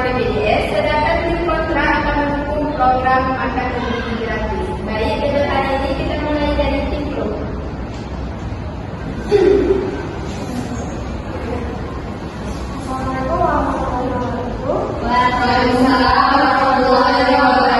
BPJS, sedangkan tim kontra akan mendukung program makan bergizi gratis. Baik, untuk hari ini kita mulai dari tim pro. Assalamualaikum warahmatullahi wabarakatuh. Waalaikumsalam warahmatullahi wabarakatuh.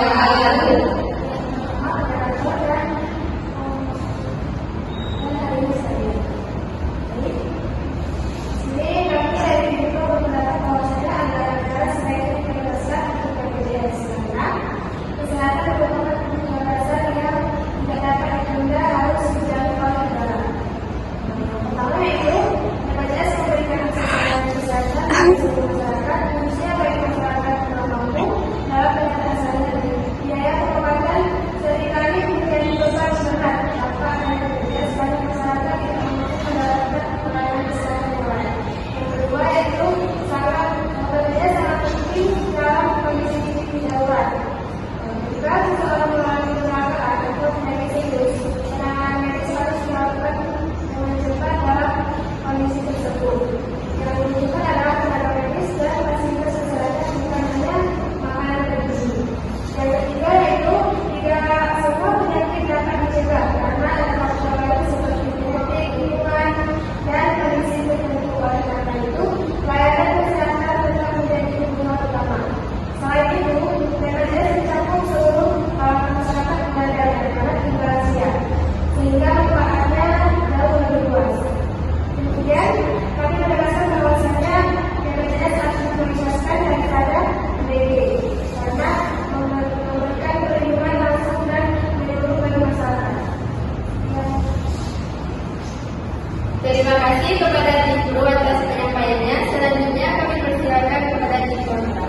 Terima kasih kepada tim pro atas penyampaiannya. Selanjutnya kami persilakan kepada tim kontra.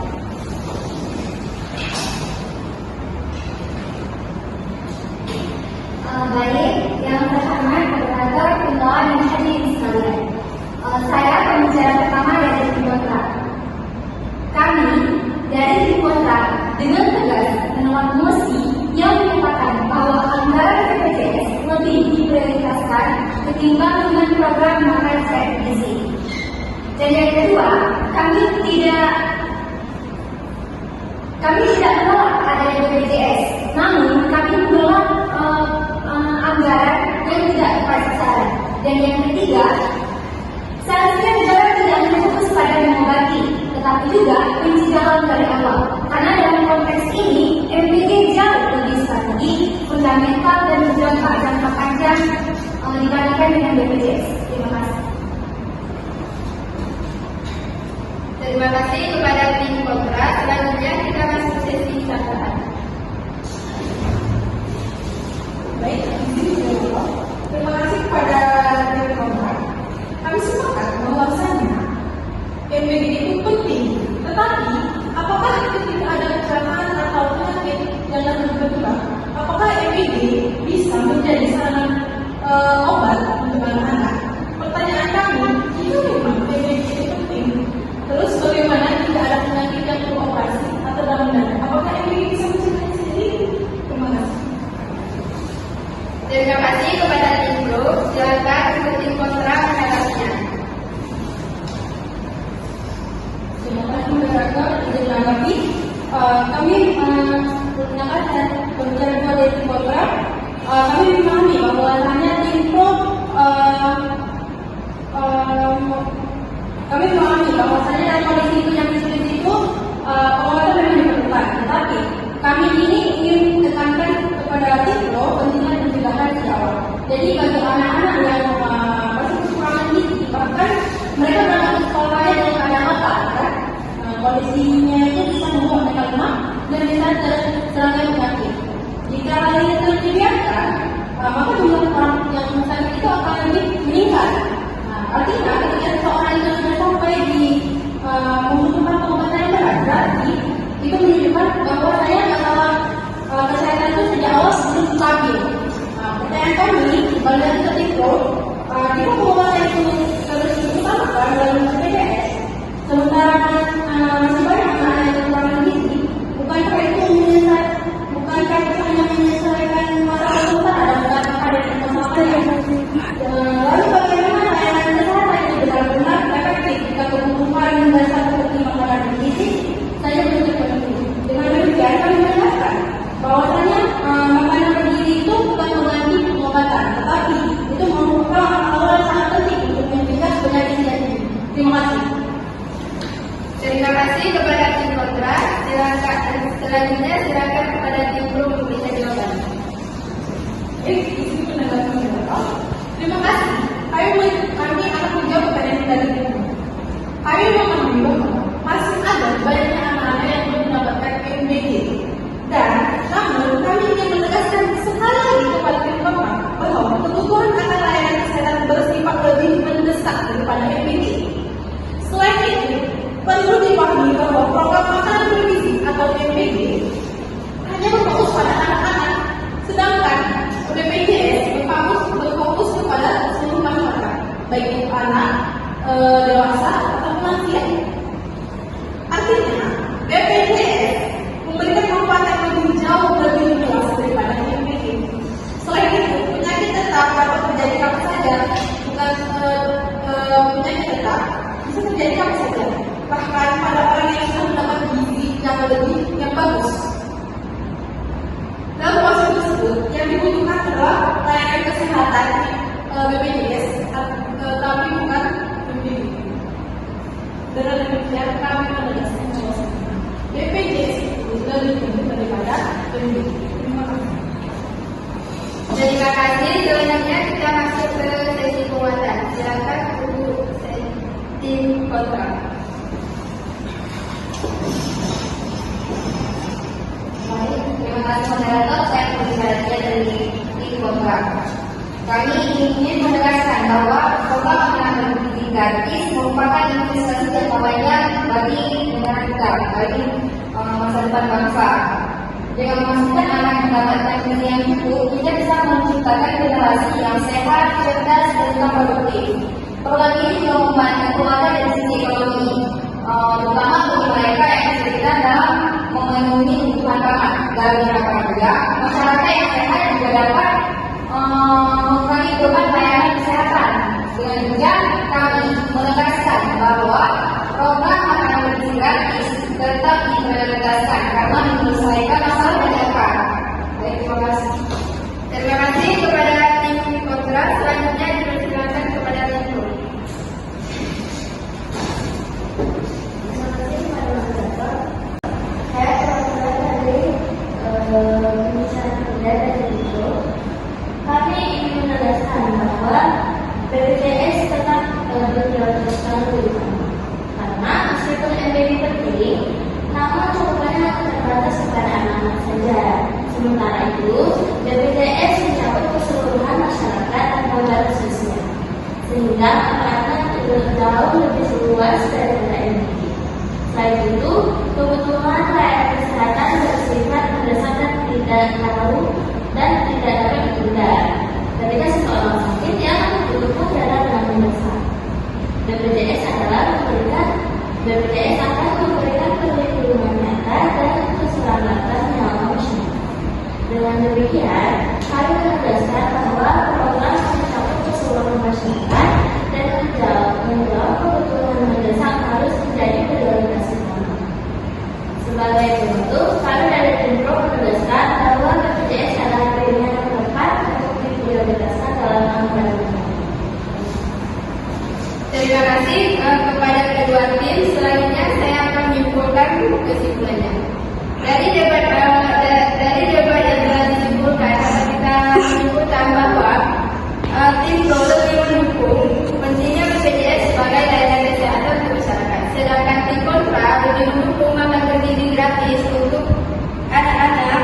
Baik, yang pertama adalah pimpinan yang hadir sekalian. Saya pembicara pertama dari tim kontra. Kami dari tim kontra dengan tegas menolak mosi yang menyatakan bahwa anggaran BPJS lebih diprioritaskan ketimbang dengan program makan sehat gizi. Dan yang kedua, kami tidak menolak adanya BPJS, namun kami menolak anggaran yang tidak tepat sasaran. Dan yang ketiga, seharusnya negara tidak hanya fokus pada mengobati, tetapi juga pencegahan dari awal. Karena dalam konteks ini, MBG jauh lebih strategi, fundamental dan berdampak jangka panjang dibandingkan dengan BPJS. Terima kasih. Terima kasih kepada tim kontra. Selanjutnya kita masuk sesi sambutan. Baik, terima kasih kepada tim kontra. Kami sepakat bahwasanya MBG itu penting, tetapi apakah ketika ada kecelakaan atau penyakit dalam tiba-tiba, apakah MBG bisa menjadi sarana obat untuk anak-anak? Pertanyaan kami, itu memang MBG itu penting. Terus bagaimana jika ada penyakit yang perlu operasi atau dalam mendadak? Apakah MBG bisa mencegahnya sendiri? Terima kasih. Terima kasih kepada tim pro. Silakan untuk tim kontra menanggapinya. Terima kasih masyarakat sudah menanggapi. Kami menggunakan pembicaraan dari tim kontra. Kami memahami bahwa hanya tim pro kami memahami bahwasanya dalam kondisi itu yang seperti itu pengobatan memang diperlukan. Tetapi kami ini ingin tekankan kepada tim pro pentingnya pencegahan di awal. Jadi bagi anak-anak yang masih kekurangan gizi, bahkan mereka berangkat ke sekolahnya dengan keadaan otak, ya. Kondisinya itu bisa membuat mereka lemah dan bisa terserang penyakit. Jika hal ini terus dibiarkan, maka jumlah orang yang sakit itu akan lebih meningkat. Artinya ketika seseorang itu sudah sampai di membutuhkan pengobatan yang berat, berarti itu menunjukkan bahwa saya masalah kesehatan itu sejak awal belum stabil. Pertanyaan kami, balik ke Tipro, jika pengobatan itu harus diutamakan dalam BPJS, sementara masih banyak anak yang kekurangan gizi, bukankah itu hanya menyelesaikan masalah sementara dan bukan ada permasalahan? Lalu bagaimana layanan kesehatan itu benar-benar efektif jika kebutuhan dasar seperti makanan dan gizi kasih kepada tim kontra. Selanjutnya silakan kepada tim pro memberikan jawaban. Di sini menanggapi pendapat. Terima kasih. Kami akan menjawab pertanyaan dari tim. Kami memahami bahwa masih ada banyak anak-anak yang belum mendapatkan PMBG. Dan namun kami ingin menegaskan sekali lagi kepada tim bapak bahwa kebutuhan akan layanan kesehatan bersifat lebih mendesak daripada PMBG. Selain itu, perlu dipahami bahwa program makanan bergizi atau PMBG hanya berfokus pada anak-anak, sedangkan BPJS berfokus kepada seluruh masyarakat, baik itu anak, dewasa atau lansia. Artinya, BPJS memberikan manfaat yang lebih jauh lebih luas daripada PMBG. Selain itu, penyakit tetap dapat terjadi kapan saja, bukan penyakit tetap bisa terjadi kapan saja. Bahkan pada orang yang sudah mendapat gizi yang bagus. Dalam proses tersebut, yang dibutuhkan adalah layanan kesehatan BPJS, tapi bukan PMBG. Dengan demikian, kami menegaskan bahwa BPJS itu lebih penting daripada PMBG. Terima kasih. Terima kasih. Selanjutnya kita masuk ke sesi penguatan. Silakan untuk tim kontra. Baik, terima kasih moderator. Saya berbicara dari tim kontra. Kami ingin menegaskan bahwa program makanan bergizi gratis merupakan investasi jangka panjang bagi negara kita, bagi masa depan bangsa. Dengan memastikan anak mendapatkan gizi yang cukup, kita bisa menciptakan generasi yang sehat, cerdas, dan juga produktif. Program ini juga membantu keluarga dari sisi ekonomi, terutama bagi mereka yang kesulitan dalam memenuhi kebutuhan pangan. Dari masyarakat juga, masyarakat yang sehat juga dapat mengurangi beban layanan kesehatan. Dengan demikian, kami menegaskan bahwa program makanan bergizi gratis tetap diprioritaskan karena menyelesaikan masalah masyarakat. Baik, terima kasih. Terima kasih kepada tim kontra. Selanjutnya dipersilakan kepada tim pro. Terima kasih kepada moderator. Saya perwakilan dari pembicara muda dari itu. Kami ingin menegaskan bahwa BPJS tetap berprioritaskan dulu. Karena meskipun MBG penting, namun cakupannya terbatas kepada anak-anak saja. Sementara itu, BPJS mencakup keseluruhan masyarakat tanpa batas usia, sehingga anak-anak jauh lebih luas daripada MBG. Selain itu, kebutuhan layanan kesehatan bersifat mendesak dan tidak tahu dan tidak dapat ditunda. Ketika seseorang sakit, dia akan membutuhkan darah yang mendesak. BPJS akan memberikan perlindungan nyata dan keselamatan nyawa masyarakat. Dengan demikian, kami menegaskan bahwa program mencakup keseluruhan masyarakat dan menjawab kebutuhan mendesak harus menjadi prioritas utama. Sebagai penutup, kami dari tim pro menegaskan bahwa BPJS adalah pilihan yang tepat untuk diprioritaskan dalam anggaran. Terima kasih kepada kedua tim. Selanjutnya saya akan menyimpulkan kesimpulannya. Dari debat yang telah disimpulkan, kita menyimpulkan bahwa tim pro lebih mendukung pentingnya BPJS sebagai layanan kesehatan untuk masyarakat. Sedangkan tim kontra lebih mendukung makan bergizi gratis untuk anak-anak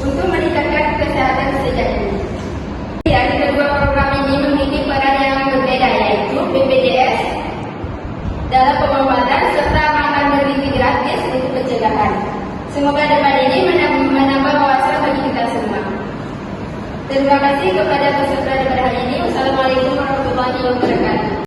untuk meningkatkan kesehatan sejak dini. Dan kedua program ini memiliki peran yang berbeda, yaitu BPJS dalam pengobatan serta makan bergizi gratis untuk pencegahan. Semoga debat ini menambah wawasan bagi kita semua. Terima kasih kepada peserta debat hari ini. Wassalamualaikum warahmatullahi wabarakatuh.